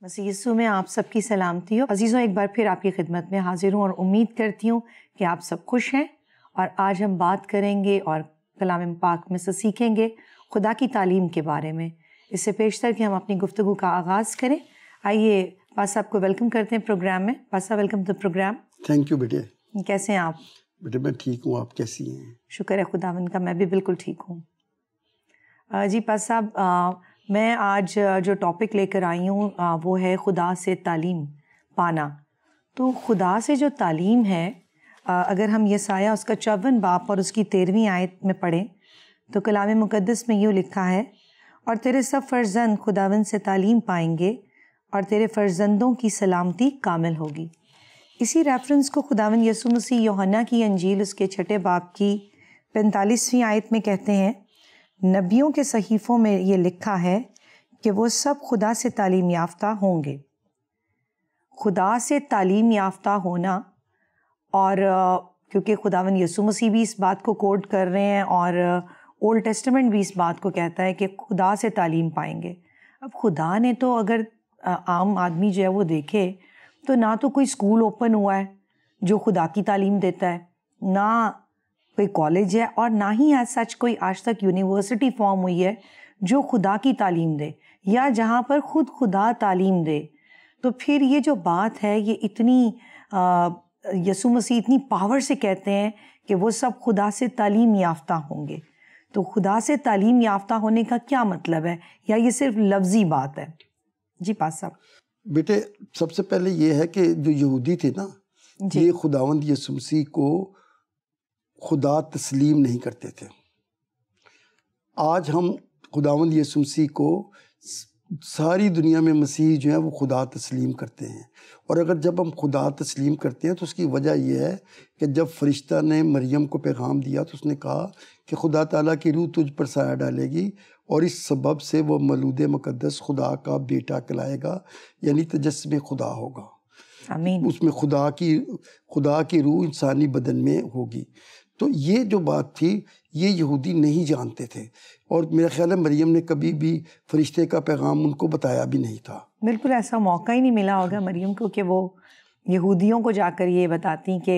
مسیح یسوع میں آپ سب کی سلامتی ہو۔ عزیزوں، ایک بار پھر آپ کی خدمت میں حاضر ہوں اور امید کرتی ہوں کہ آپ سب خوش ہیں، اور آج ہم بات کریں گے اور کلام پاک میں سے سیکھیں گے خدا کی تعلیم کے بارے میں۔ اس سے پیشتر کہ ہم اپنی گفتگو کا آغاز کریں، آئیے پاس صاحب کو ویلکم کرتے ہیں پروگرام میں۔ پاس صاحب، welcome to program. Thank you بیٹے۔ کیسے ہیں آپ؟ بیٹے میں ٹھیک ہوں، آپ کیسی ہیں؟ شکر ہے خداوند کا، میں بھی بالکل ٹھیک ہوں۔ جی پاس صاحب، میں آج جو ٹاپک لے کر آئی ہوں وہ ہے خدا سے تعلیم پانا۔ تو خدا سے جو تعلیم ہے، اگر ہم یسایہ اس کا 54 باب اور اس کی 13ویں آیت میں پڑھیں تو کلام مقدس میں یوں لکھا ہے، اور تیرے سب فرزند خداوند سے تعلیم پائیں گے اور تیرے فرزندوں کی سلامتی کامل ہوگی۔ اسی ریفرنس کو خداوند یسوع مسیح یوحنا کی انجیل اس کے 6 باب کی 45ویں آیت میں کہتے ہیں، نبیوں کے صحیفوں میں یہ لکھا ہے کہ وہ سب خدا سے تعلیم یافتہ ہوں گے۔ خدا سے تعلیم یافتہ ہونا، اور کیونکہ خداوند یسوع مسیح بھی اس بات کو کوٹ کر رہے ہیں اور اولڈ ٹیسٹمنٹ بھی اس بات کو کہتا ہے کہ خدا سے تعلیم پائیں گے۔ اب خدا نے تو اگر عام آدمی جو ہے وہ دیکھے تو نہ تو کوئی اسکول اوپن ہوا ہے جو خدا کی تعلیم دیتا ہے، نہ کوئی کالج ہے، اور نہ ہی ایز سچ کوئی آج تک یونیورسٹی فارم ہوئی ہے جو خدا کی تعلیم دے یا جہاں پر خود خدا تعلیم دے۔ تو پھر یہ جو بات ہے، یہ اتنی یسوع مسیح اتنی پاور سے کہتے ہیں کہ وہ سب خدا سے تعلیم یافتہ ہوں گے۔ تو خدا سے تعلیم یافتہ ہونے کا کیا مطلب ہے، یا یہ صرف لفظی بات ہے؟ جی پاس صاحب۔ بیٹے سب سے پہلے یہ ہے کہ جو یہودی تھے نا، یہ خداوند یسوع مسیح کو خدا تسلیم نہیں کرتے تھے۔ آج ہم خداوند یسوع مسیح کو ساری دنیا میں مسیح جو ہیں وہ خدا تسلیم کرتے ہیں، اور اگر جب ہم خدا تسلیم کرتے ہیں تو اس کی وجہ یہ ہے کہ جب فرشتہ نے مریم کو پیغام دیا تو اس نے کہا کہ خدا تعالیٰ کی روح تجھ پر سایہ ڈالے گی، اور اس سبب سے وہ مولود مقدس خدا کا بیٹا کہلائے گا، یعنی تجسم خدا ہوگا۔ آمین۔ اس میں خدا کی روح انسانی بدن میں ہوگی۔ تو یہ جو بات تھی یہ یہودی نہیں جانتے تھے، اور میرا خیال ہے مریم نے کبھی بھی فرشتے کا پیغام ان کو بتایا بھی نہیں تھا۔ بالکل ایسا موقع ہی نہیں ملا ہوگا مریم کو کہ وہ یہودیوں کو جا کر یہ بتاتی کہ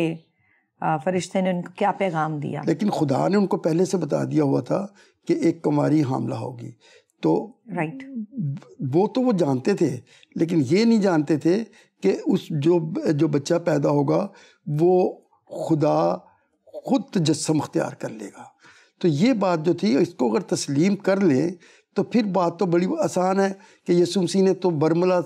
فرشتے نے ان کو کیا پیغام دیا۔ لیکن خدا نے ان کو پہلے سے بتا دیا ہوا تھا کہ ایک کنواری حاملہ ہوگی، تو رائٹ، وہ جانتے تھے، لیکن یہ نہیں جانتے تھے کہ اس جو بچہ پیدا ہوگا وہ خدا خود تجسم اختیار کر لے گا۔ تو یہ بات جو تھی، اس کو اگر تسلیم کر لیں تو پھر بات تو بڑی آسان ہے کہ یسوع مسیح نے تو برملا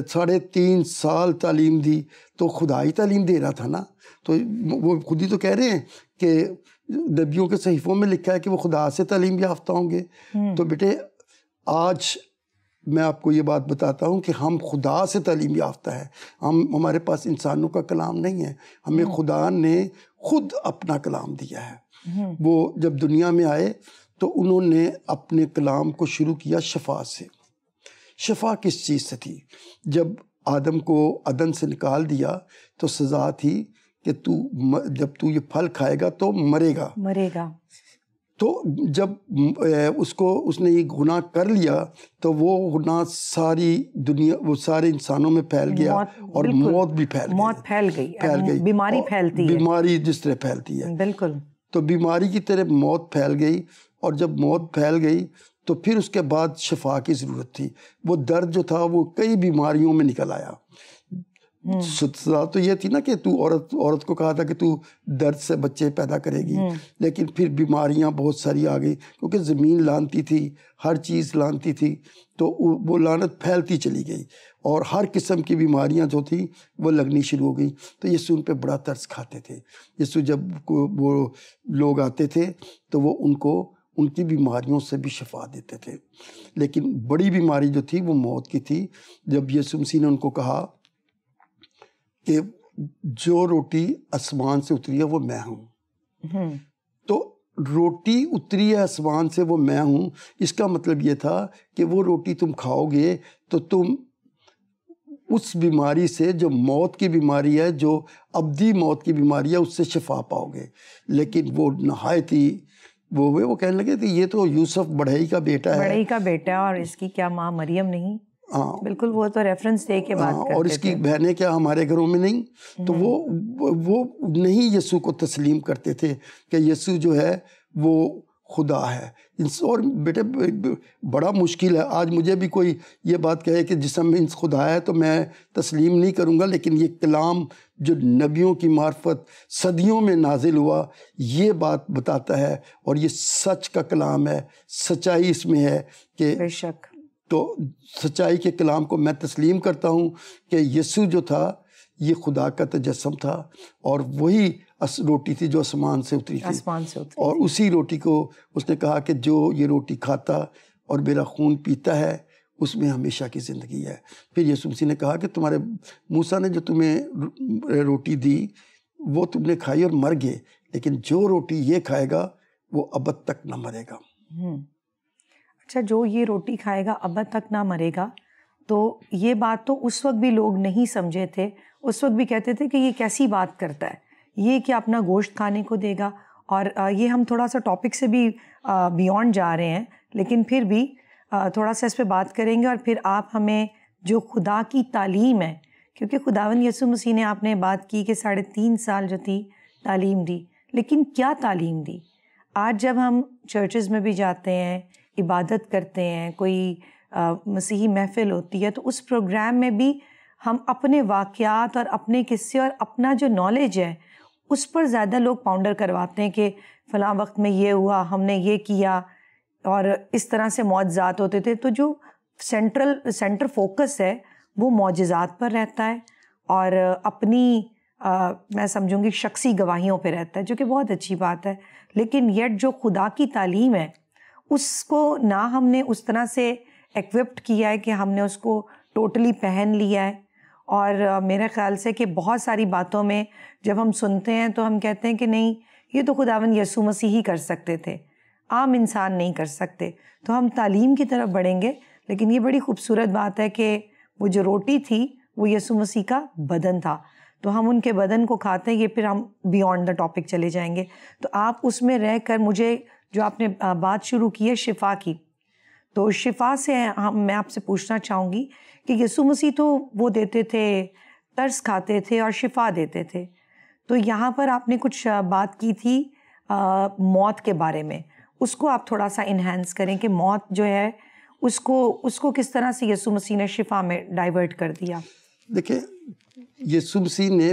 3.5 سال تعلیم دی، تو خدا ہی تعلیم دے رہا تھا نا۔ تو وہ خود ہی تو کہہ رہے ہیں کہ نبیوں کے صحیفوں میں لکھا ہے کہ وہ خدا سے تعلیم یافتہ ہوں گے۔ تو بیٹے آج میں آپ کو یہ بات بتاتا ہوں کہ ہم خدا سے تعلیم یافتہ ہیں۔ ہمارے پاس انسانوں کا کلام نہیں ہے، ہمیں خدا نے خود اپنا کلام دیا ہے۔ وہ جب دنیا میں آئے تو انہوں نے اپنے کلام کو شروع کیا شفا سے۔ شفا کس چیز سے تھی؟ جب آدم کو عدن سے نکال دیا تو سزا تھی کہ جب تو یہ پھل کھائے گا تو مرے گا۔ تو جب اس نے یہ گناہ کر لیا تو وہ گناہ ساری دنیا، وہ سارے انسانوں میں پھیل گیا، اور موت بھی پھیل گئی، بیماری پھیلتی ہے، بیماری جس طرح پھیلتی ہے، بالکل تو بیماری کی طرح موت پھیل گئی۔ اور جب موت پھیل گئی تو پھر اس کے بعد شفا کی ضرورت تھی۔ وہ درد جو تھا وہ کئی بیماریوں میں نکل آیا۔ سزا تو یہ تھی نا کہ تو عورت کو کہا تھا کہ تو درد سے بچے پیدا کرے گی، لیکن پھر بیماریاں بہت ساری آ گئی، کیونکہ زمین لانتی تھی، ہر چیز لانتی تھی، تو وہ لعنت پھیلتی چلی گئی، اور ہر قسم کی بیماریاں جو تھیں وہ لگنی شروع ہو گئی۔ تو یسوع ان پہ بڑا ترس کھاتے تھے۔ یسوع جب وہ لوگ آتے تھے تو وہ ان کی بیماریوں سے بھی شفا دیتے تھے، لیکن بڑی بیماری جو تھی وہ موت کی تھی۔ جب یسوع مسیح نے ان کو کہا کہ جو روٹی آسمان سے اتری ہے وہ میں ہوں، تو روٹی اتری ہے آسمان سے وہ میں ہوں، اس کا مطلب یہ تھا کہ وہ روٹی تم کھاؤ گے تو تم اس بیماری سے، جو موت کی بیماری ہے، جو ابدی موت کی بیماری ہے، اس سے شفا پاؤ گے۔ لیکن وہ نہایت ہی وہ کہنے لگے کہ یہ تو یوسف بڑھئی کا بیٹا ہے، بڑھئی کا بیٹا، اور اس کی کیا ماں مریم نہیں؟ بالکل وہ تو ریفرنس دے کے بات کرتے اور اس کی بہنیں کیا ہمارے گھروں میں نہیں، تو وہ نہیں یسوع کو تسلیم کرتے تھے کہ یسوع جو ہے وہ خدا ہے. اور بیٹے بڑا مشکل ہے. آج مجھے بھی کوئی یہ بات کہے کہ جسم میں خدا ہے تو میں تسلیم نہیں کروں گا، لیکن یہ کلام جو نبیوں کی معرفت صدیوں میں نازل ہوا یہ بات بتاتا ہے، اور یہ سچ کا کلام ہے، سچائی اس میں ہے کہ بے شک. تو سچائی کے کلام کو میں تسلیم کرتا ہوں کہ یسوع جو تھا یہ خدا کا تجسم تھا، اور وہی روٹی تھی جو آسمان سے اتری تھی، اور اسی روٹی کو اس نے کہا کہ جو یہ روٹی کھاتا اور میرا خون پیتا ہے اس میں ہمیشہ کی زندگی ہے. پھر یسوع مسیح نے کہا کہ تمہارے موسیٰ نے جو تمہیں روٹی دی وہ تم نے کھائی اور مر گئے، لیکن جو روٹی یہ کھائے گا وہ ابد تک نہ مرے گا. اچھا، جو یہ روٹی کھائے گا ابد تک نہ مرے گا، تو یہ بات تو اس وقت بھی لوگ نہیں سمجھے تھے. اس وقت بھی کہتے تھے کہ یہ کیسی بات کرتا ہے، یہ کہ اپنا گوشت کھانے کو دے گا. اور یہ ہم تھوڑا سا ٹاپک سے بھی بیونڈ جا رہے ہیں، لیکن پھر بھی تھوڑا سا اس پہ بات کریں گے. اور پھر آپ ہمیں جو خدا کی تعلیم ہے، کیونکہ خداوند یسوع مسیح نے آپ نے بات کی کہ 3.5 سال جو تھی تعلیم دی، لیکن کیا تعلیم دی؟ آج جب ہم چرچز میں بھی جاتے ہیں، عبادت کرتے ہیں، کوئی مسیحی محفل ہوتی ہے، تو اس پروگرام میں بھی ہم اپنے واقعات اور اپنے قصے اور اپنا جو نالج ہے اس پر زیادہ لوگ پاؤنڈر کرواتے ہیں کہ فلاں وقت میں یہ ہوا، ہم نے یہ کیا، اور اس طرح سے معجزات ہوتے تھے. تو جو سینٹر فوکس ہے وہ معجزات پر رہتا ہے اور اپنی میں سمجھوں گی شخصی گواہیوں پہ رہتا ہے، جو کہ بہت اچھی بات ہے. لیکن یٹ جو خدا کی تعلیم ہے اس کو نہ ہم نے اس طرح سے ایکوپڈ کیا ہے کہ ہم نے اس کو ٹوٹلی پہن لیا ہے. اور میرے خیال سے کہ بہت ساری باتوں میں جب ہم سنتے ہیں تو ہم کہتے ہیں کہ نہیں، یہ تو خداوند یسوع مسیح ہی کر سکتے تھے، عام انسان نہیں کر سکتے. تو ہم تعلیم کی طرف بڑھیں گے. لیکن یہ بڑی خوبصورت بات ہے کہ وہ جو روٹی تھی وہ یسوع مسیح کا بدن تھا، تو ہم ان کے بدن کو کھاتے ہیں. یہ پھر ہم بیونڈ دا ٹاپک چلے جائیں گے. تو آپ اس میں رہ کر مجھے جو آپ نے بات شروع کی ہے شفا کی، تو شفا سے میں آپ سے پوچھنا چاہوں گی کہ یسوع مسیح تو وہ دیتے تھے، ترس کھاتے تھے اور شفا دیتے تھے. تو یہاں پر آپ نے کچھ بات کی تھی موت کے بارے میں، اس کو آپ تھوڑا سا انہینس کریں کہ موت جو ہے اس کو کس طرح سے یسوع مسیح نے شفا میں ڈائیورٹ کر دیا. دیکھیں، یسوع مسیح نے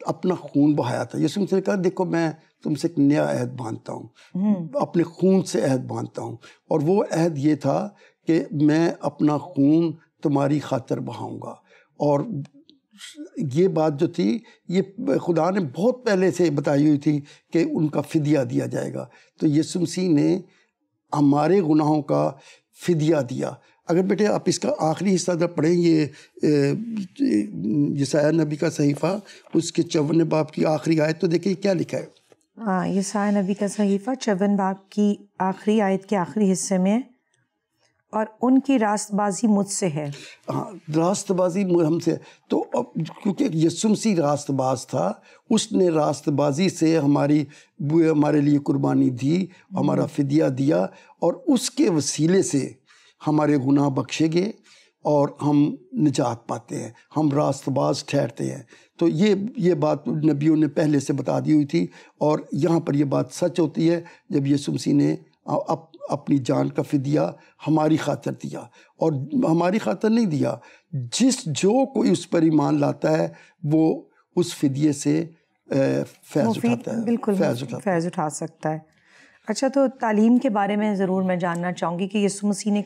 اپنا خون بہایا تھا. یسوع مسیح نے کہا دیکھو میں تم سے ایک نیا عہد باندھتا ہوں، اپنے خون سے عہد باندھتا ہوں، اور وہ عہد یہ تھا کہ میں اپنا خون تمہاری خاطر بہاؤں گا. اور یہ بات جو تھی یہ خدا نے بہت پہلے سے بتائی ہوئی تھی کہ ان کا فدیہ دیا جائے گا. تو یسوع مسیح نے ہمارے گناہوں کا فدیہ دیا. اگر بیٹے آپ اس کا آخری حصہ اگر پڑھیں، یہ یسایہ نبی کا صحیفہ اس کے 54 باب کی آخری آیت، تو دیکھیں کیا لکھا ہے. یسایہ نبی کا صحیفہ 54 باب کی آخری آیت کے آخری حصے میں، اور ان کی راست بازی مجھ سے ہے. ہاں، راست بازی ہم سے. تو کیونکہ یسوع مسیح راست باز تھا، اس نے راست بازی سے ہمارے لیے قربانی دی، ہمارا فدیہ دیا، اور اس کے وسیلے سے ہمارے گناہ بخشے گئے اور ہم نجات پاتے ہیں، ہم راست باز ٹھہرتے ہیں. تو یہ بات نبیوں نے پہلے سے بتا دی ہوئی تھی، اور یہاں پر یہ بات سچ ہوتی ہے جب یسوع مسیح نے اپنی جان کا فدیہ ہماری خاطر دیا. اور ہماری خاطر نہیں دیا، جو کوئی اس پر ایمان لاتا ہے وہ اس فدیے سے فیض اٹھاتا ہے، بالکل فیض اٹھا سکتا ہے. اچھا، تو تعلیم کے بارے میں ضرور میں جاننا چاہوں گی کہ یسوع مسیح نے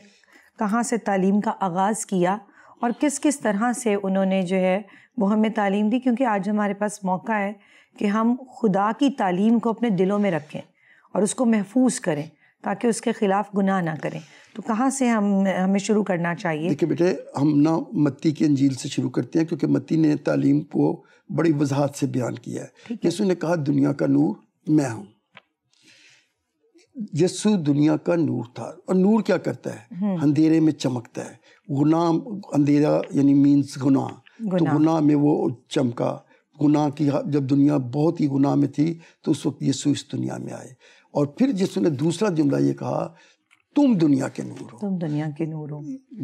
کہاں سے تعلیم کا آغاز کیا اور کس کس طرح سے انہوں نے جو ہے وہ ہمیں تعلیم دی. کیونکہ آج ہمارے پاس موقع ہے کہ ہم خدا کی تعلیم کو اپنے دلوں میں رکھیں اور اس کو محفوظ کریں تاکہ اس کے خلاف گناہ نہ کریں. تو کہاں سے ہمیں شروع کرنا چاہیے؟ دیکھیں بیٹے، ہم متی کی انجیل سے شروع کرتے ہیں، کیونکہ متی نے تعلیم کو بڑی وضاحت سے بیان کیا ہے. یسوع نے کہا دنیا کا نور میں ہوں. یسوع دنیا کا نور تھا، اور نور کیا کرتا ہے؟ اندھیرے میں چمکتا ہے. گناہ، اندھیرا یعنی مینز گناہ، تو گناہ میں وہ چمکا. گناہ کی جب دنیا بہت ہی گناہ میں تھی تو اس وقت یسوع اس دنیا میں آئے. اور پھر یسوع نے دوسرا جملہ یہ کہا تم دنیا کے نور ہو. تم دنیا کے نور ہو.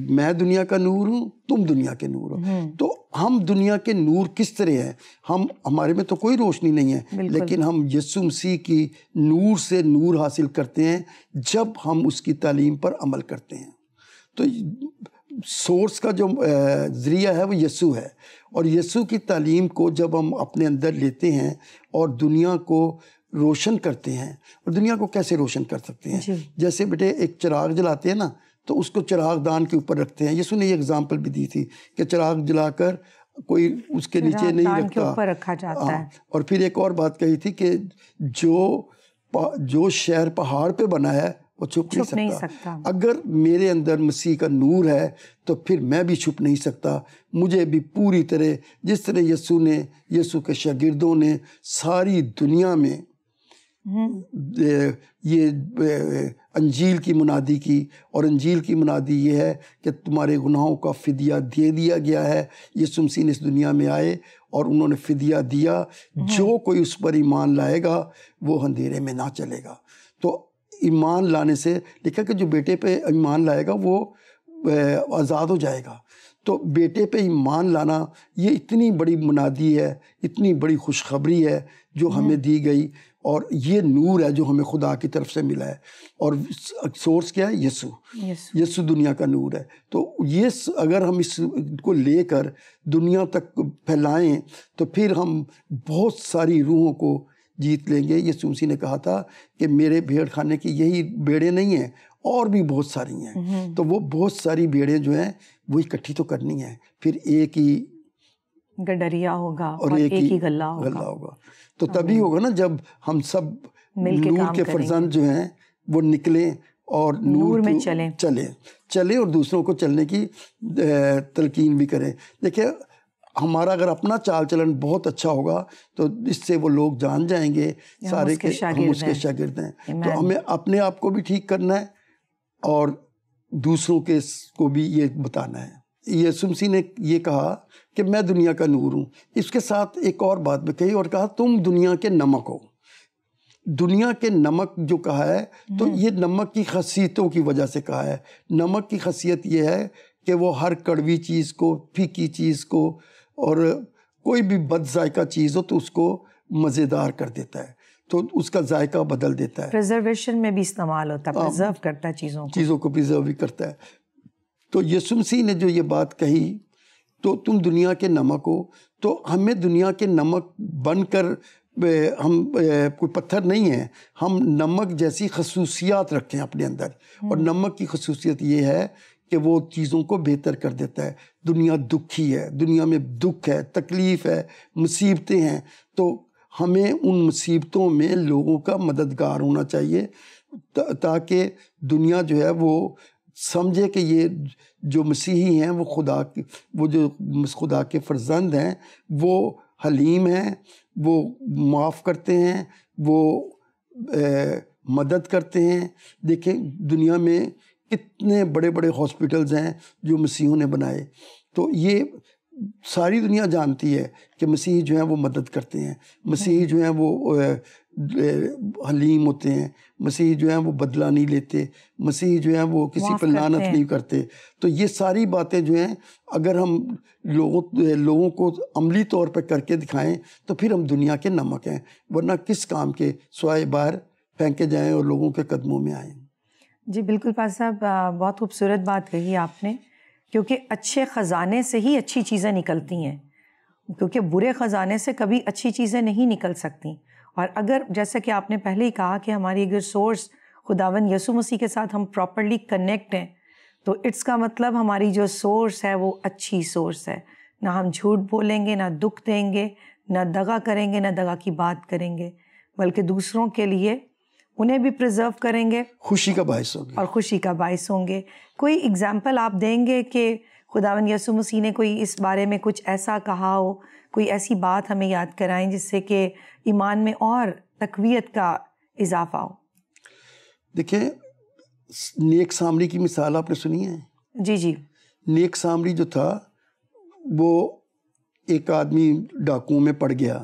میں دنیا کا نور ہوں, تم دنیا کے نور ہو. تو ہم دنیا کے نور کس طرح ہیں؟ ہمارے میں تو کوئی روشنی نہیں ہے, لیکن ہم یسوع مسیح کی نور سے نور حاصل کرتے ہیں جب ہم اس کی تعلیم پر عمل کرتے ہیں. تو سورس کا جو ذریعہ ہے وہ یسوع ہے, اور یسوع کی تعلیم کو جب ہم اپنے اندر لیتے ہیں اور دنیا کو روشن کرتے ہیں. اور دنیا کو کیسے روشن کر سکتے ہیں؟ جیسے بیٹے ایک چراغ جلاتے ہیں نا, تو اس کو چراغ دان کے اوپر رکھتے ہیں. یسوع نے یہ اگزامپل بھی دی تھی کہ چراغ جلا کر کوئی اس کے نیچے نہیں رکھتا. اور پھر ایک اور بات کہی تھی کہ جو شہر پہاڑ پہ بنا ہے وہ چھپ نہیں سکتا. اگر میرے اندر مسیح کا نور ہے تو پھر میں بھی چھپ نہیں سکتا. مجھے بھی پوری طرح جس طرح یسوع کے شاگردوں نے ساری دنیا میں یہ انجیل کی منادی کی, اور انجیل کی منادی یہ ہے کہ تمہارے گناہوں کا فدیہ دے دیا گیا ہے. یسوع مسیح نے اس دنیا میں آئے اور انہوں نے فدیہ دیا. جو کوئی اس پر ایمان لائے گا وہ اندھیرے میں نہ چلے گا. تو ایمان لانے سے لکھا کہ جو بیٹے پہ ایمان لائے گا وہ آزاد ہو جائے گا. تو بیٹے پہ ایمان لانا یہ اتنی بڑی منادی ہے, اتنی بڑی خوشخبری ہے جو ہمیں دی گئی, اور یہ نور ہے جو ہمیں خدا کی طرف سے ملا ہے. اور سورس کیا ہے؟ یسوع دنیا کا نور ہے. تو یہ اگر ہم اس کو لے کر دنیا تک پھیلائیں تو پھر ہم بہت ساری روحوں کو جیت لیں گے. یسوع مسیح نے کہا تھا کہ میرے بھیڑ خانے کی یہی بھیڑیں نہیں ہیں, اور بھی بہت ساری ہیں. تو وہ بہت ساری بھیڑیں جو ہیں وہ اکٹھی تو کرنی ہیں, پھر ایک ہی گڈریا ہوگا اور ایک ہی گلہ ہوگا. تو تبھی ہوگا نا جب ہم سب نور کے فرزند جو ہیں وہ نکلیں اور نور میں چلیں اور دوسروں کو چلنے کی تلقین بھی کریں. دیکھیں ہمارا اگر اپنا چال چلن بہت اچھا ہوگا تو اس سے وہ لوگ جان جائیں گے سارے کہ ہم اس کے شاگرد ہیں. تو ہمیں اپنے آپ کو بھی ٹھیک کرنا ہے اور دوسروں کے کو بھی یہ بتانا ہے. یسوع مسیح نے یہ کہا کہ میں دنیا کا نور ہوں. اس کے ساتھ ایک اور بات بھی کہی اور کہا تم دنیا کے نمک ہو. دنیا کے نمک جو کہا ہے تو یہ نمک کی خاصیتوں کی وجہ سے کہا ہے. نمک کی خاصیت یہ ہے کہ وہ ہر کڑوی چیز کو, پھیکی چیز کو, اور کوئی بھی بد ذائقہ چیز ہو تو اس کو مزیدار کر دیتا ہے, تو اس کا ذائقہ بدل دیتا ہے. پریزرویشن میں بھی استعمال ہوتا ہے, پریزرو کرتا ہے چیزوں کو پریزرو بھی کرتا ہے. تو یسوع مسیح نے جو یہ بات کہی تو تم دنیا کے نمک ہو, تو ہمیں دنیا کے نمک بن کر ہم کوئی پتھر نہیں ہیں, ہم نمک جیسی خصوصیات رکھیں اپنے اندر. اور نمک کی خصوصیت یہ ہے کہ وہ چیزوں کو بہتر کر دیتا ہے. دنیا دکھی ہے, دنیا میں دکھ ہے, تکلیف ہے, مصیبتیں ہیں, تو ہمیں ان مصیبتوں میں لوگوں کا مددگار ہونا چاہیے تاکہ دنیا جو ہے وہ سمجھے کہ یہ جو مسیحی ہیں وہ جو خدا کے فرزند ہیں وہ حلیم ہیں, وہ معاف کرتے ہیں, وہ مدد کرتے ہیں. دیکھیں دنیا میں کتنے بڑے بڑے ہاسپٹلز ہیں جو مسیحوں نے بنائے. تو یہ ساری دنیا جانتی ہے کہ مسیحی جو ہیں وہ مدد کرتے ہیں, مسیحی جو ہیں وہ حلیم ہوتے ہیں, مسیحی جو ہیں وہ بدلہ نہیں لیتے, مسیحی جو ہیں وہ کسی پر لعنت نہیں کرتے. تو یہ ساری باتیں جو ہیں اگر ہم لوگوں کو عملی طور پہ کر کے دکھائیں تو پھر ہم دنیا کے نمک ہیں, ورنہ کس کام کے سوائے باہر پھینکے جائیں اور لوگوں کے قدموں میں آئیں. جی بالکل پاس صاحب, بہت خوبصورت بات کہی آپ نے, کیونکہ اچھے خزانے سے ہی اچھی چیزیں نکلتی ہیں, کیونکہ برے خزانے سے کبھی اچھی چیزیں نہیں نکل سکتی. اور اگر جیسا کہ آپ نے پہلے ہی کہا کہ ہماری اگر سورس خداوند یسوع مسیح کے ساتھ ہم پراپرلی کنیکٹ ہیں تو اٹس کا مطلب ہماری جو سورس ہے وہ اچھی سورس ہے. نہ ہم جھوٹ بولیں گے, نہ دکھ دیں گے, نہ دغا کریں گے, نہ دغا کی بات کریں گے, بلکہ دوسروں کے لیے انہیں بھی پریزرو کریں گے, خوشی کا باعث ہوں گے اور خوشی کا باعث ہوں گے. کوئی اگزامپل آپ دیں گے کہ خداوند یسوع مسیح نے کوئی اس بارے میں کچھ ایسا کہا ہو, کوئی ایسی بات ہمیں یاد کرائیں جس سے کہ ایمان میں اور تقویت کا اضافہ ہو؟ دیکھیں نیک سامری کی مثال آپ نے سنی ہے؟ جی. نیک سامری جو تھا وہ ایک آدمی ڈاکوؤں میں پڑ گیا,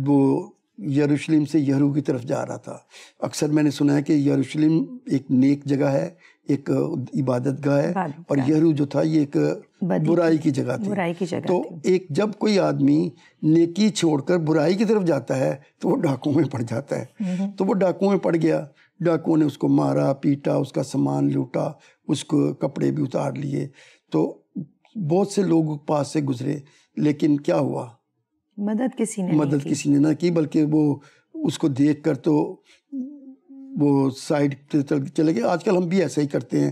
وہ یروشلم سے یہرو کی طرف جا رہا تھا. اکثر میں نے سنا ہے کہ یروشلم ایک نیک جگہ ہے, ایک عبادت گاہ ہے, اور یہرو جو تھا یہ ایک برائی کی جگہ تھی. تو ایک جب کوئی آدمی نیکی چھوڑ کر برائی کی طرف جاتا ہے تو وہ ڈاکوؤں میں پڑ جاتا ہے. تو وہ ڈاکوؤں میں پڑ گیا, ڈاکوؤں نے اس کو مارا پیٹا, اس کا سامان لوٹا, اس کو کپڑے بھی اتار لیے. تو بہت سے لوگ پاس سے گزرے, لیکن کیا ہوا, مدد کسی نے نہ کی, بلکہ وہ اس کو دیکھ کر تو وہ سائڈ پہ چلے گئے. آج کل ہم بھی ایسا ہی کرتے ہیں.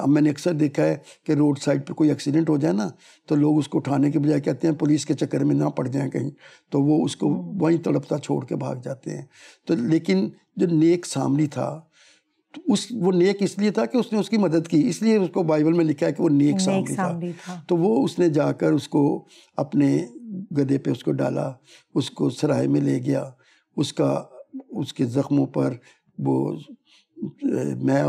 میں نے اکثر دیکھا ہے کہ روڈ سائڈ پہ کوئی ایکسیڈنٹ ہو جائے نا تو لوگ اس کو اٹھانے کے بجائے کہتے ہیں پولیس کے چکر میں نہ پڑ جائیں کہیں, تو وہ اس کو وہیں تڑپتا چھوڑ کے بھاگ جاتے ہیں. تو لیکن جو نیک سامری تھا, وہ نیک اس لیے تھا کہ اس نے اس کی مدد کی, اس لیے اس کو بائبل میں لکھا ہے کہ وہ نیک سامری تھا. تو وہ اس نے جا کر اس کو اپنے گدھے پہ اس کو ڈالا, اس کو سرائے میں لے گیا, اس کے زخموں پر وہ میں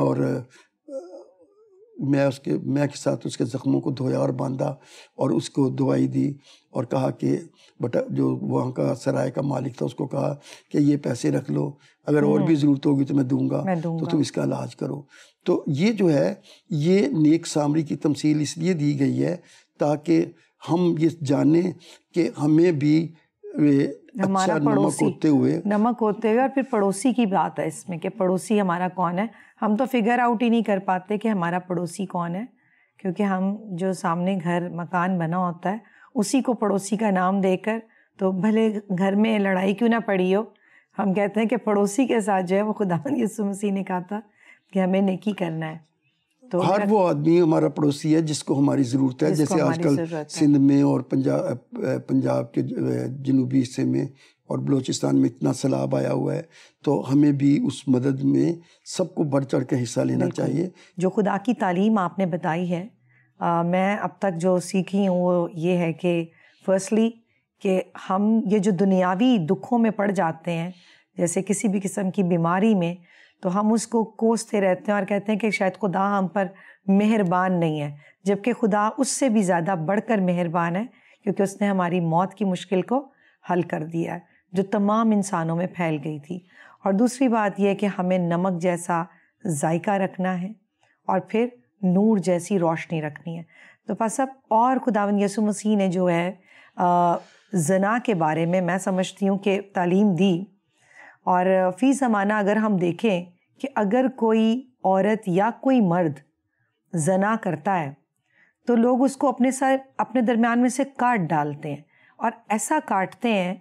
کے ساتھ اس کے زخموں کو دھویا اور باندھا, اور اس کو دوائی دی, اور کہا کہ بٹا جو وہاں کا سرائے کا مالک تھا اس کو کہا کہ یہ پیسے رکھ لو, اگر اور بھی ضرورت ہوگی تو میں دوں گا, تو تم اس کا علاج کرو. تو یہ جو ہے یہ نیک سامری کی تمثیل اس لیے دی گئی ہے تاکہ ہم یہ جانیں کہ ہمیں بھی ہمارا پڑوسی نمک ہوتے ہوئے, اور پھر پڑوسی کی بات ہے اس میں کہ پڑوسی ہمارا کون ہے. ہم تو فگر آؤٹ ہی نہیں کر پاتے کہ ہمارا پڑوسی کون ہے, کیونکہ ہم جو سامنے گھر مکان بنا ہوتا ہے اسی کو پڑوسی کا نام دے کر, تو بھلے گھر میں لڑائی کیوں نہ پڑی ہو, ہم کہتے ہیں کہ پڑوسی کے ساتھ جو ہے وہ خداوند یسوع مسیح نے کہا تھا کہ ہمیں نیکی کرنا ہے. تو ہر وہ آدمی ہمارا پڑوسی ہے جس کو ہماری ضرورت ہے. جیسے آج کل سندھ میں اور پنجاب کے جنوبی حصے میں اور بلوچستان میں اتنا سیلاب آیا ہوا ہے, تو ہمیں بھی اس مدد میں سب کو بڑھ چڑھ کے حصہ لینا چاہیے. جو خدا کی تعلیم آپ نے بتائی ہے, میں اب تک جو سیکھی ہوں وہ یہ ہے کہ فرسٹلی کہ ہم یہ جو دنیاوی دکھوں میں پڑ جاتے ہیں, جیسے کسی بھی قسم کی بیماری میں, تو ہم اس کو کوستے رہتے ہیں اور کہتے ہیں کہ شاید خدا ہم پر مہربان نہیں ہے, جبکہ خدا اس سے بھی زیادہ بڑھ کر مہربان ہے, کیونکہ اس نے ہماری موت کی مشکل کو حل کر دیا ہے جو تمام انسانوں میں پھیل گئی تھی. اور دوسری بات یہ کہ ہمیں نمک جیسا ذائقہ رکھنا ہے اور پھر نور جیسی روشنی رکھنی ہے. تو بس اب اور خداوند یسوع مسیح نے جو ہے زنا کے بارے میں میں سمجھتی ہوں کہ تعلیم دی, اور فی زمانہ اگر ہم دیکھیں کہ اگر کوئی عورت یا کوئی مرد زنا کرتا ہے تو لوگ اس کو اپنے درمیان میں سے کاٹ ڈالتے ہیں, اور ایسا کاٹتے ہیں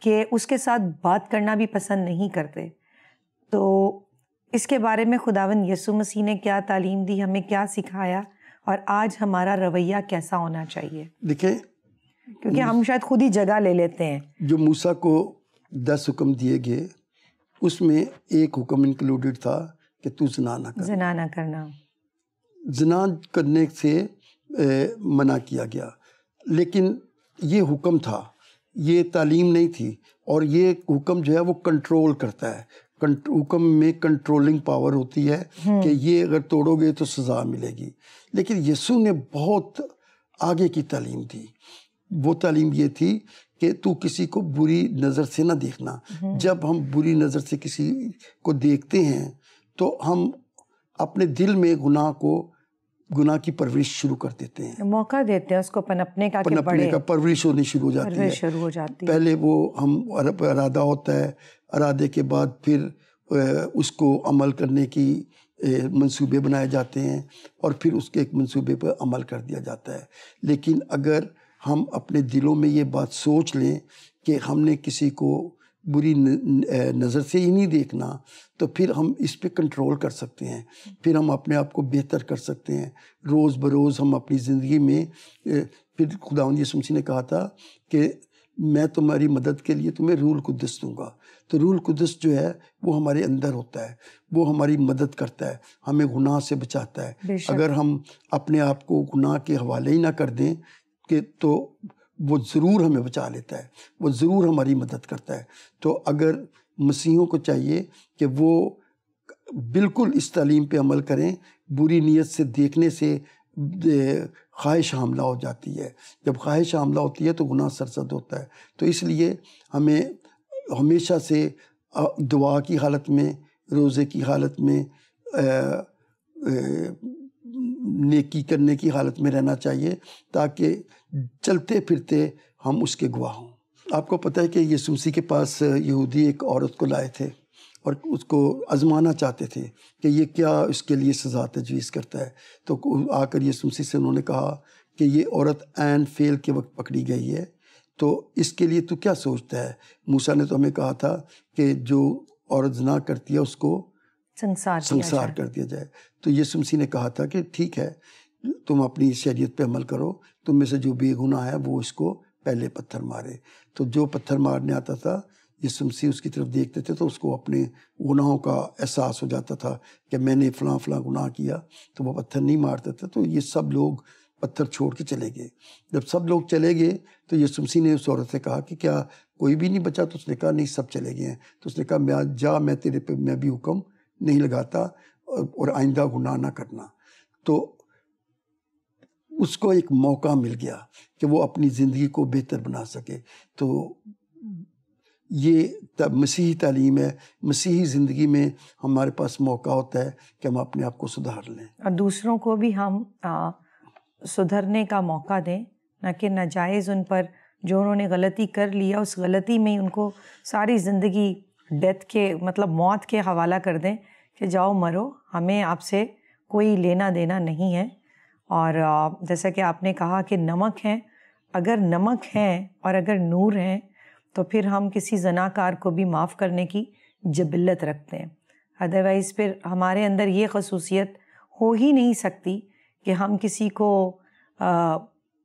کہ اس کے ساتھ بات کرنا بھی پسند نہیں کرتے. تو اس کے بارے میں خداوند یسوع مسیح نے کیا تعلیم دی, ہمیں کیا سکھایا, اور آج ہمارا رویہ کیسا ہونا چاہیے؟ دیکھیں, کیونکہ ہم شاید خود ہی جگہ لے لیتے ہیں. جو موسیٰ کو 10 حکم دیے گئے اس میں ایک حکم انکلوڈڈ تھا کہ تو زنا نہ کرنا. زنا کرنے سے منع کیا گیا, لیکن یہ حکم تھا, یہ تعلیم نہیں تھی. اور یہ حکم جو ہے وہ کنٹرول کرتا ہے. حکم میں کنٹرولنگ پاور ہوتی ہے کہ یہ اگر توڑو گے تو سزا ملے گی. لیکن یسوع نے بہت آگے کی تعلیم دی. وہ تعلیم یہ تھی کہ تو کسی کو بری نظر سے نہ دیکھنا. جب ہم بری نظر سے کسی کو دیکھتے ہیں تو ہم اپنے دل میں گناہ کی پرورش شروع کر دیتے ہیں, موقع دیتے ہیں اس کو پنپنے کا, پرورش ہونی شروع ہو جاتی ہے. پہلے وہ ہم ارادہ ہوتا ہے, ارادے کے بعد پھر اس کو عمل کرنے کی منصوبے بنائے جاتے ہیں, اور پھر اس کے ایک منصوبے پر عمل کر دیا جاتا ہے. لیکن اگر ہم اپنے دلوں میں یہ بات سوچ لیں کہ ہم نے کسی کو بری نظر سے ہی نہیں دیکھنا, تو پھر ہم اس پہ کنٹرول کر سکتے ہیں, پھر ہم اپنے آپ کو بہتر کر سکتے ہیں. روز بروز ہم اپنی زندگی میں, پھر خداوند یسوع مسیح نے کہا تھا کہ میں تمہاری مدد کے لیے تمہیں روح القدس دوں گا. تو روح القدس جو ہے وہ ہمارے اندر ہوتا ہے, وہ ہماری مدد کرتا ہے, ہمیں گناہ سے بچاتا ہے. اگر ہم اپنے آپ کو گناہ کے حوالے ہی نہ کر دیں کہ تو وہ ضرور ہمیں بچا لیتا ہے, وہ ضرور ہماری مدد کرتا ہے. تو اگر مسیحیوں کو چاہیے کہ وہ بالکل اس تعلیم پہ عمل کریں. بری نیت سے دیکھنے سے خواہش حاملہ ہو جاتی ہے, جب خواہش حاملہ ہوتی ہے تو گناہ سرزد ہوتا ہے. تو اس لیے ہمیں ہمیشہ سے دعا کی حالت میں، روزے کی حالت میں، نیکی کرنے کی حالت میں رہنا چاہیے، تاکہ چلتے پھرتے ہم اس کے گواہ ہوں۔ آپ کو پتہ ہے کہ یسوع مسیح کے پاس یہودی ایک عورت کو لائے تھے اور اس کو آزمانا چاہتے تھے کہ یہ کیا اس کے لیے سزا تجویز کرتا ہے۔ تو آ کر یسوع مسیح سے انہوں نے کہا کہ یہ عورت عین فعل کے وقت پکڑی گئی ہے، تو اس کے لیے تو کیا سوچتا ہے؟ موسیٰ نے تو ہمیں کہا تھا کہ جو عورت زنا کرتی ہے اس کو سنسار کر دیا جائے۔ تو یسوع مسیح نے کہا تھا کہ ٹھیک ہے، تم اپنی شریعت پہ عمل کرو، تم میں سے جو بے گناہ ہے وہ اس کو پہلے پتھر مارے۔ تو جو پتھر مارنے آتا تھا یسوع مسیح اس کی طرف دیکھتے تھے تو اس کو اپنے گناہوں کا احساس ہو جاتا تھا کہ میں نے فلاں فلاں گناہ کیا، تو وہ پتھر نہیں مارتے تھے۔ تو یہ سب لوگ پتھر چھوڑ کے چلے گئے۔ جب سب لوگ چلے گئے تو یسوع مسیح نے اس عورت سے کہا کہ کیا کوئی بھی نہیں بچا؟ تو اس نے کہا نہیں، سب چلے گئے ہیں۔ تو اس نے کہا جا، میں تیرے پہ میں بھی حکم نہیں لگاتا اور آئندہ گناہ نہ کرنا۔ تو اس کو ایک موقع مل گیا کہ وہ اپنی زندگی کو بہتر بنا سکے۔ تو یہ مسیحی تعلیم ہے۔ مسیحی زندگی میں ہمارے پاس موقع ہوتا ہے کہ ہم اپنے آپ کو سدھار لیں اور دوسروں کو بھی ہم سدھرنے کا موقع دیں، نہ کہ ناجائز ان پر جو انہوں نے غلطی کر لیا اس غلطی میں ان کو ساری زندگی ڈیتھ کے مطلب موت کے حوالہ کر دیں کہ جاؤ مرو، ہمیں آپ سے کوئی لینا دینا نہیں ہے۔ اور جیسا کہ آپ نے کہا کہ نمک ہیں، اگر نمک ہیں اور اگر نور ہیں تو پھر ہم کسی زناکار کو بھی معاف کرنے کی جبلت رکھتے ہیں۔ ادروائز پھر ہمارے اندر یہ خصوصیت ہو ہی نہیں سکتی کہ ہم کسی کو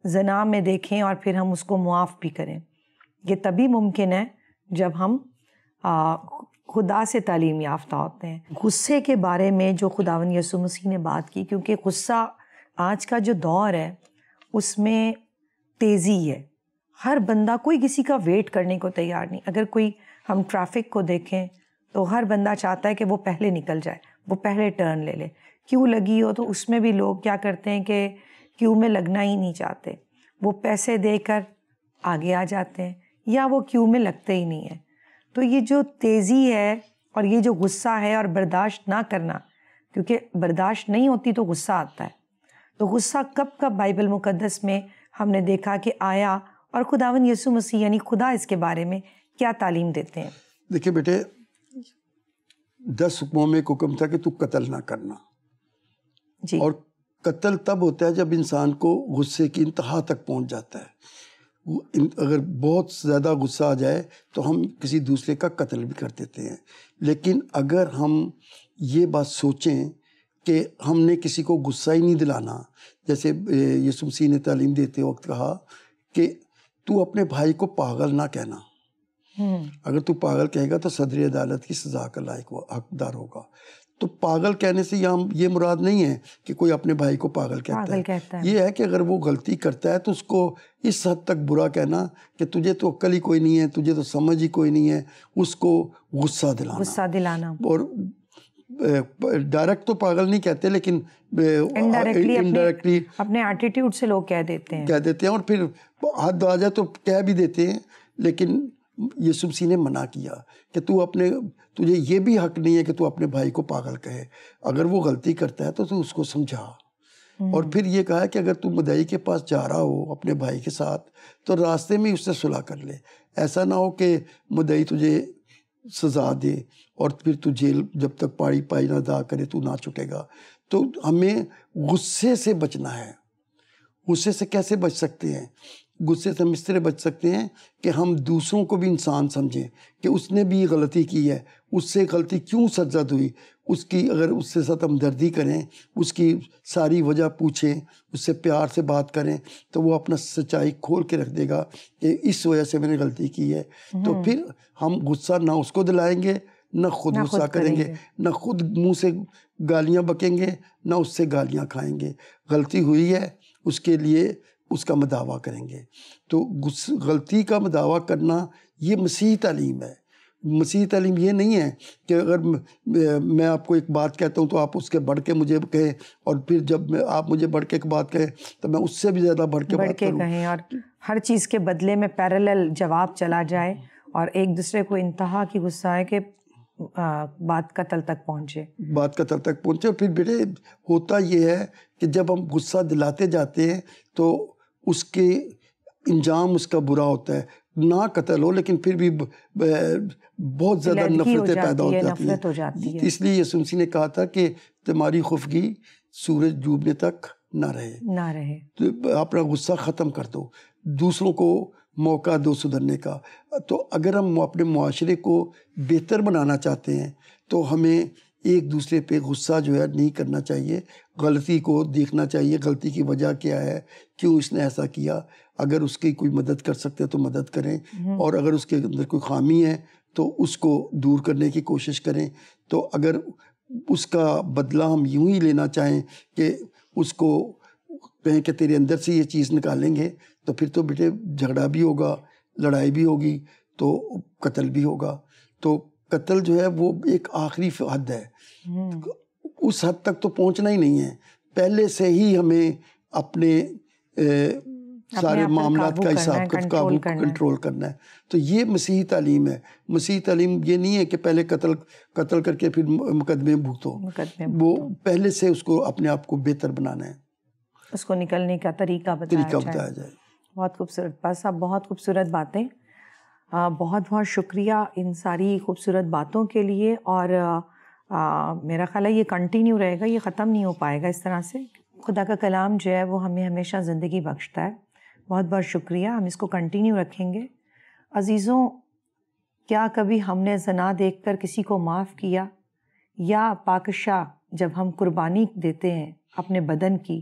زنا میں دیکھیں اور پھر ہم اس کو معاف بھی کریں۔ یہ تبھی ممکن ہے جب ہم خدا سے تعلیم یافتہ ہوتے ہیں۔ غصے کے بارے میں جو خداوند یسوع مسیح نے بات کی، کیونکہ غصہ آج کا جو دور ہے اس میں تیزی ہے، ہر بندہ کوئی کسی کا ویٹ کرنے کو تیار نہیں۔ اگر کوئی ہم ٹریفک کو دیکھیں تو ہر بندہ چاہتا ہے کہ وہ پہلے نکل جائے، وہ پہلے ٹرن لے لے۔ کیو لگی ہو تو اس میں بھی لوگ کیا کرتے ہیں کہ کیو میں لگنا ہی نہیں چاہتے، وہ پیسے دے کر آگے آ جاتے ہیں یا وہ کیو میں لگتے ہی نہیں ہیں۔ تو یہ جو تیزی ہے اور یہ جو غصہ ہے اور برداشت نہ کرنا، کیونکہ برداشت نہیں ہوتی تو غصہ آتا ہے۔ تو غصہ کب کب بائبل مقدس میں ہم نے دیکھا کہ آیا، اور خداوند یسوع مسیح یعنی خدا اس کے بارے میں کیا تعلیم دیتے ہیں؟ دیکھیں بیٹے، 10 حکموں میں ایک حکم تھا کہ تو قتل نہ کرنا، جی، اور قتل تب ہوتا ہے جب انسان کو غصے کی انتہا تک پہنچ جاتا ہے۔ اگر بہت زیادہ غصہ آ جائے تو ہم کسی دوسرے کا قتل بھی کر دیتے ہیں۔ لیکن اگر ہم یہ بات سوچیں کہ ہم نے کسی کو غصہ ہی نہیں دلانا، جیسے یسوع مسیح نے تعلیم دیتے وقت کہا کہ تو اپنے بھائی کو پاگل نہ کہنا، اگر تو پاگل کہے گا تو صدر عدالت کی سزا کا لائق حقدار ہوگا۔ تو پاگل کہنے سے یہ مراد نہیں ہے کہ کوئی اپنے بھائی کو پاگل کہتا ہے، یہ ہے کہ اگر وہ غلطی کرتا ہے تو اس کو اس حد تک برا کہنا کہ تجھے تو عقل ہی کوئی نہیں ہے، تجھے تو سمجھ ہی کوئی نہیں ہے، اس کو غصہ دلانا۔ اور ڈائریکٹ تو پاگل نہیں کہتے، لیکن انڈائریکٹلی اپنے ایٹیٹیوڈ سے لوگ کہہ دیتے ہیں اور پھر حد آ جائے تو کہہ بھی دیتے ہیں۔ لیکن یسوع مسیح نے منع کیا کہ تجھے یہ بھی حق نہیں ہے کہ تو اپنے بھائی کو پاگل کہے، اگر وہ غلطی کرتا ہے تو اس کو سمجھا۔ اور پھر یہ کہا کہ اگر تو مدعی کے پاس جا رہا ہو اپنے بھائی کے ساتھ تو راستے میں اس سے صلح کر لے، ایسا نہ ہو کہ مدعی تجھے سزا دے اور پھر تو جیل جب تک پائی نہ ادا کرے تو نہ چھٹے گا۔ تو ہمیں غصے سے بچنا ہے۔ غصے سے کیسے بچ سکتے ہیں؟ غصے سے ہم اس طرح بچ سکتے ہیں کہ ہم دوسروں کو بھی انسان سمجھیں کہ اس نے بھی غلطی کی ہے، اس سے غلطی کیوں سرزد ہوئی، اس کی اگر اس سے ساتھ ہمدردی کریں، اس کی ساری وجہ پوچھیں، اس سے پیار سے بات کریں تو وہ اپنا سچائی کھول کے رکھ دے گا کہ اس وجہ سے میں نے غلطی کی ہے۔ تو پھر ہم غصہ نہ اس کو دلائیں گے، نہ خود غصہ کریں گے، نہ خود منہ سے گالیاں بکیں گے، نہ اس سے گالیاں کھائیں گے۔ غلطی ہوئی ہے اس کے لیے اس کا مداوع کریں گے۔ تو غلطی کا مداوع کرنا یہ مسیحی تعلیم ہے۔ مسیحی تعلیم یہ نہیں ہے کہ اگر میں آپ کو ایک بات کہتا ہوں تو آپ اس کے بڑھ کے مجھے کہیں، اور پھر جب آپ مجھے بڑھ کے ایک بات کہیں تو میں اس سے بھی زیادہ بڑھ کے بات کروں، کہیں، اور ہر چیز کے بدلے میں پیرالل جواب چلا جائے اور ایک دوسرے کو انتہا کی غصہ ہے کہ بات قتل تک پہنچے. اور پھر بیٹے ہوتا یہ ہے کہ جب ہم غصہ دلاتے جاتے ہیں تو اس کے انجام اس کا برا ہوتا ہے. نہ قتل ہو لیکن پھر بھی بہت زیادہ نفرتیں پیدا ہو جاتی ہیں. اس لیے یسوع مسیح نے کہا تھا کہ تمہاری خفگی سورج ڈوبنے تک نہ رہے. تو اپنا غصہ ختم کر دو, دوسروں کو موقع دو سدھرنے کا. تو اگر ہم اپنے معاشرے کو بہتر بنانا چاہتے ہیں تو ہمیں ایک دوسرے پہ غصہ جو ہے نہیں کرنا چاہیے. غلطی کو دیکھنا چاہیے, غلطی کی وجہ کیا ہے, کیوں اس نے ایسا کیا. اگر اس کی کوئی مدد کر سکتے تو مدد کریں, اور اگر اس کے اندر کوئی خامی ہے تو اس کو دور کرنے کی کوشش کریں. تو اگر اس کا بدلہ ہم یوں ہی لینا چاہیں کہ اس کو کہیں کہ تیرے اندر سے یہ چیز نکالیں گے, تو پھر تو بیٹے جھگڑا بھی ہوگا, لڑائی بھی ہوگی, تو قتل بھی ہوگا. تو قتل جو ہے وہ ایک آخری حد ہے, اس حد تک تو پہنچنا ہی نہیں ہے. پہلے سے ہی ہمیں اپنے سارے معاملات کا حساب کنٹرول کرنا ہے. تو یہ مسیحی تعلیم ہے. مسیحی تعلیم یہ نہیں ہے کہ پہلے قتل کر کے پھر مقدمے بھگتو. وہ پہلے سے اس کو اپنے آپ کو بہتر بنانا ہے, اس کو نکلنے کا طریقہ بتایا جائے. بہت خوبصورت پاس صاحب, بہت خوبصورت باتیں. بہت بہت شکریہ ان ساری خوبصورت باتوں کے لیے. اور میرا خیال ہے یہ کنٹینیو رہے گا, یہ ختم نہیں ہو پائے گا اس طرح سے. خدا کا کلام جو ہے وہ ہمیں ہمیشہ زندگی بخشتا ہے. بہت بہت شکریہ, ہم اس کو کنٹینیو رکھیں گے. عزیزوں, کیا کبھی ہم نے زنا دیکھ کر کسی کو معاف کیا؟ یا پاکشاہ جب ہم قربانی دیتے ہیں اپنے بدن کی,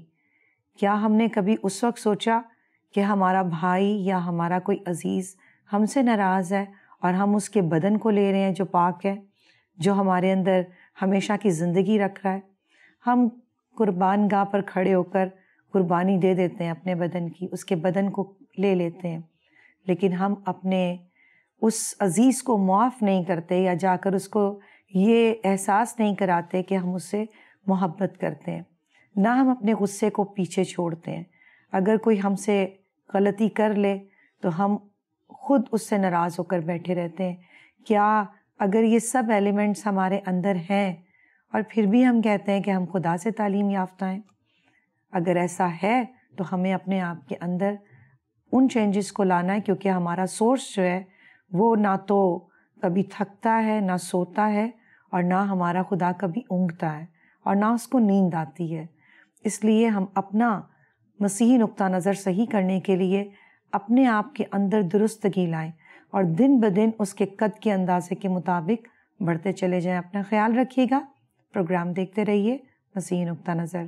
کیا ہم نے کبھی اس وقت سوچا کہ ہمارا بھائی یا ہمارا کوئی عزیز ہم سے ناراض ہے اور ہم اس کے بدن کو لے رہے ہیں جو پاک ہے, جو ہمارے اندر ہمیشہ کی زندگی رکھ رہا ہے؟ ہم قربان گاہ پر کھڑے ہو کر قربانی دے دیتے ہیں اپنے بدن کی, اس کے بدن کو لے لیتے ہیں, لیکن ہم اپنے اس عزیز کو معاف نہیں کرتے, یا جا کر اس کو یہ احساس نہیں کراتے کہ ہم اس سے محبت کرتے ہیں. نہ ہم اپنے غصے کو پیچھے چھوڑتے ہیں. اگر کوئی ہم سے غلطی کر لے تو ہم خود اس سے ناراض ہو کر بیٹھے رہتے ہیں. کیا اگر یہ سب ایلیمنٹس ہمارے اندر ہیں اور پھر بھی ہم کہتے ہیں کہ ہم خدا سے تعلیم یافتہ ہیں؟ اگر ایسا ہے تو ہمیں اپنے آپ کے اندر ان چینجز کو لانا ہے, کیونکہ ہمارا سورس جو ہے وہ نہ تو کبھی تھکتا ہے, نہ سوتا ہے, اور نہ ہمارا خدا کبھی اونگتا ہے, اور نہ اس کو نیند آتی ہے. اس لیے ہم اپنا مسیحی نقطہ نظر صحیح کرنے کے لیے اپنے آپ کے اندر درستگی لائیں, اور دن بدن اس کے قد کے اندازے کے مطابق بڑھتے چلے جائیں. اپنا خیال رکھیے گا. پروگرام دیکھتے رہیے مسیحی نقطہ نظر.